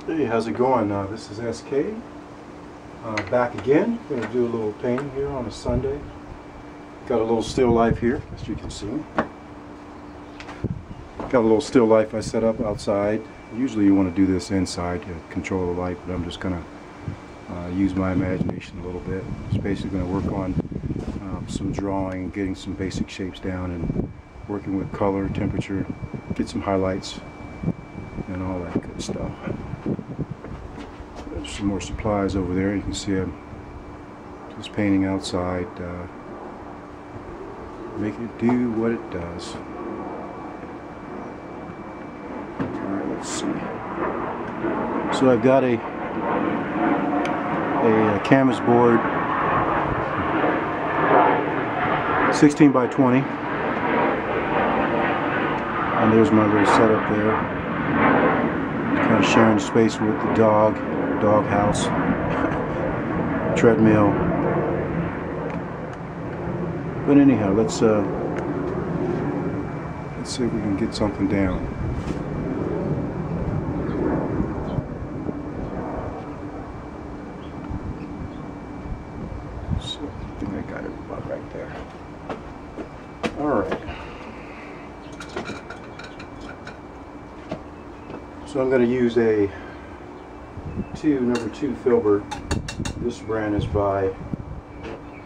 Hey, how's it going? This is SK. Back again. Going to do a little painting here on a Sunday. Got a little still life here, as you can see. Got a little still life I set up outside. Usually you want to do this inside to control the light, but I'm just going to use my imagination a little bit. Just basically going to work on some drawing, getting some basic shapes down, and working with color, temperature, get some highlights, and all that good stuff. There's some more supplies over there. You can see I'm just painting outside, making it do what it does. Alright, let's see. So I've got a canvas board, 16 by 20, and there's my little setup there. Kind of sharing space with the dog house, treadmill. But anyhow, let's see if we can get something down. So I think I got it about right there. All right. So I'm going to use a number 2 filbert. This brand is by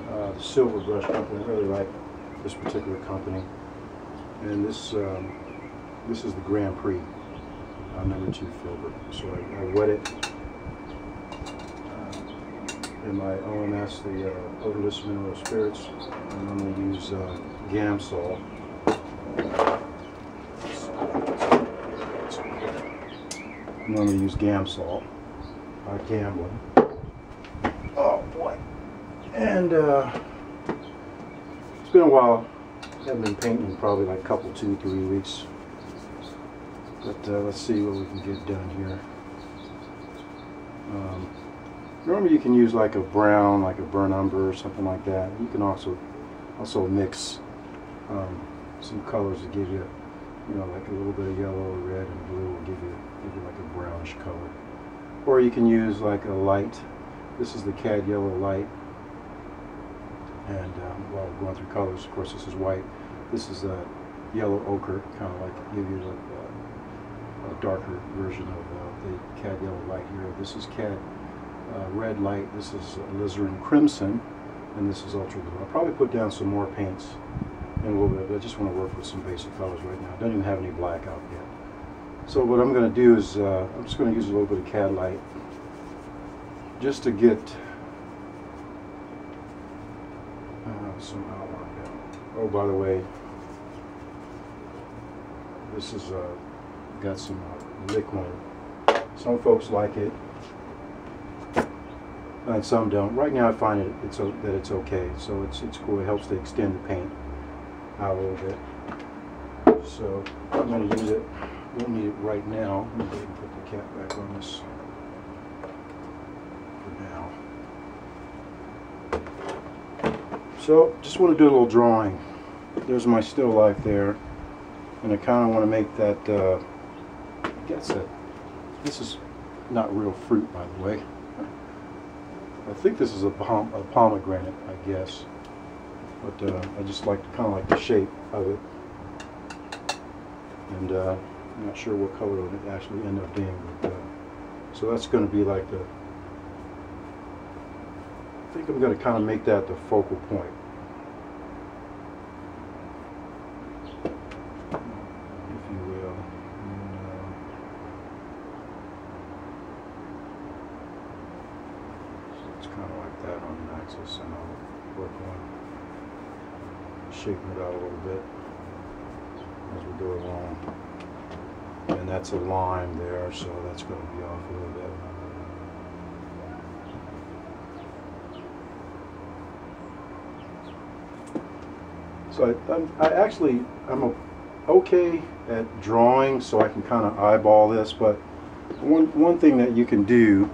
the Silver Brush Company. I really like this particular company. And this is the Grand Prix number 2 filbert. So I wet it in my OMS, the odorless mineral spirits. And I'm going to use Gamsol. I'm going to use Gamsol. Gambling. Oh boy. And it's been a while. I haven't been painting probably like a couple, 2-3 weeks. But let's see what we can get done here. Normally you can use like a brown, like a burnt umber or something like that. You can also mix some colors to give you, like a little bit of yellow, red, and blue will give you like a brownish color. Or you can use like a light. This is the Cad Yellow light. And while we're going through colors, of course, this is white. This is a yellow ochre, kind of like give you a darker version of the Cad Yellow light here. This is Cad red light. This is alizarin crimson, and this is ultra blue. I'll probably put down some more paints in a little bit, but I just want to work with some basic colors right now. I don't even have any black out yet. So what I'm going to do is I'm just going to use a little bit of Cad light just to get some outline down. Oh, by the way, this is got some liquid. Some folks like it, and some don't. Right now, I find that it's okay. So it's cool. It helps to extend the paint out a little bit. So I'm going to use it. Won't need it right now. I'm going to put the cap back on this for now. So just want to do a little drawing. There's my still life there, and I kind of want to make that. I guess that this is not real fruit, by the way. I think this is a pomegranate, I guess, but I just kind of like the shape of it, and I'm not sure what color it would actually end up being, but so that's going to be like the. I think I'm going to kind of make that the focal point. If you will. And, so it's kind of like that on the axis, and I'll work on shaping it out a little bit as we go along. And that's a line there, so that's going to be off a little bit. So I'm okay at drawing, so I can kind of eyeball this. But one thing that you can do,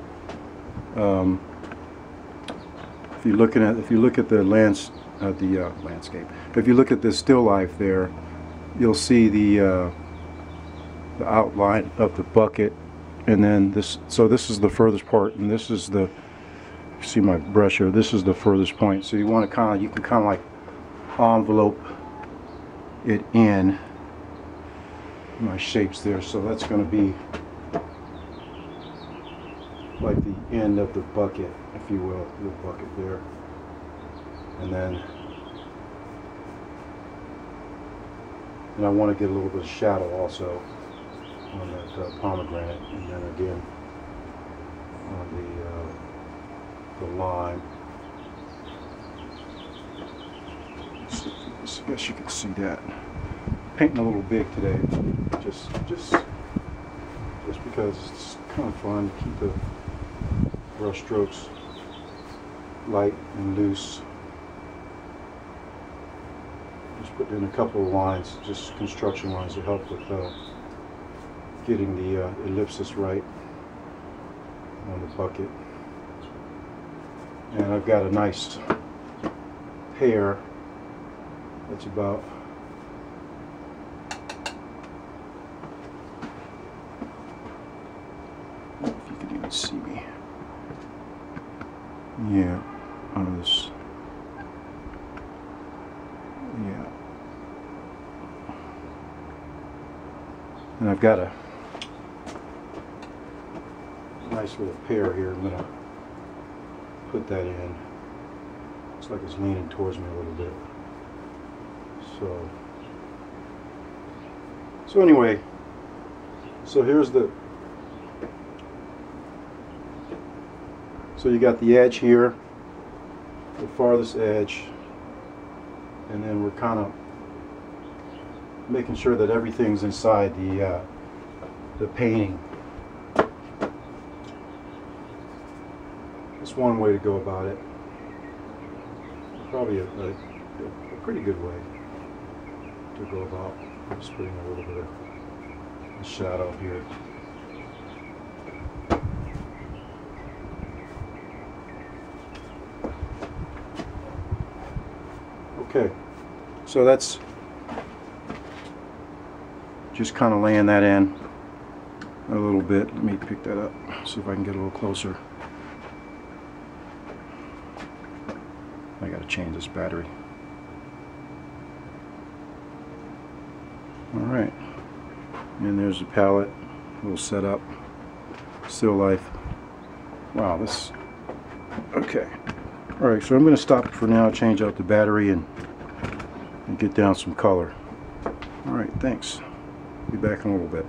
if you look at the landscape, if you look at this still life there, you'll see the outline of the bucket and then this, so this is the furthest part, and this is the, see my brush here, this is the furthest point. So you want to kind of, you can kind of like envelope it in my shapes there. So that's going to be like the end of the bucket, if you will, the bucket there. And then I want to get a little bit of shadow also on that pomegranate, and then again on the lime. I guess you can see that. Painting a little big today, just because it's kind of fun to keep the brush strokes light and loose. Just put in a couple of lines, just construction lines, to help with getting the ellipsis right on the bucket. And I've got a nice pear that's about I don't know if you can even see me. Yeah, on this. Yeah. And I've got a nice little pear here. I'm going to put that in. Looks like it's leaning towards me a little bit. So anyway, so here's the, so you got the edge here, the farthest edge, and then we're kind of making sure that everything's inside the painting. That's one way to go about it. Probably a pretty good way to go about. I'm just putting a little bit of shadow here. Okay, so that's just kind of laying that in a little bit. Let me pick that up, see if I can get a little closer. I gotta change this battery. Alright, and there's the palette, a little setup, still life. Wow, this, okay. Alright, so I'm going to stop for now, change out the battery, and get down some color. Alright, thanks. Be back in a little bit.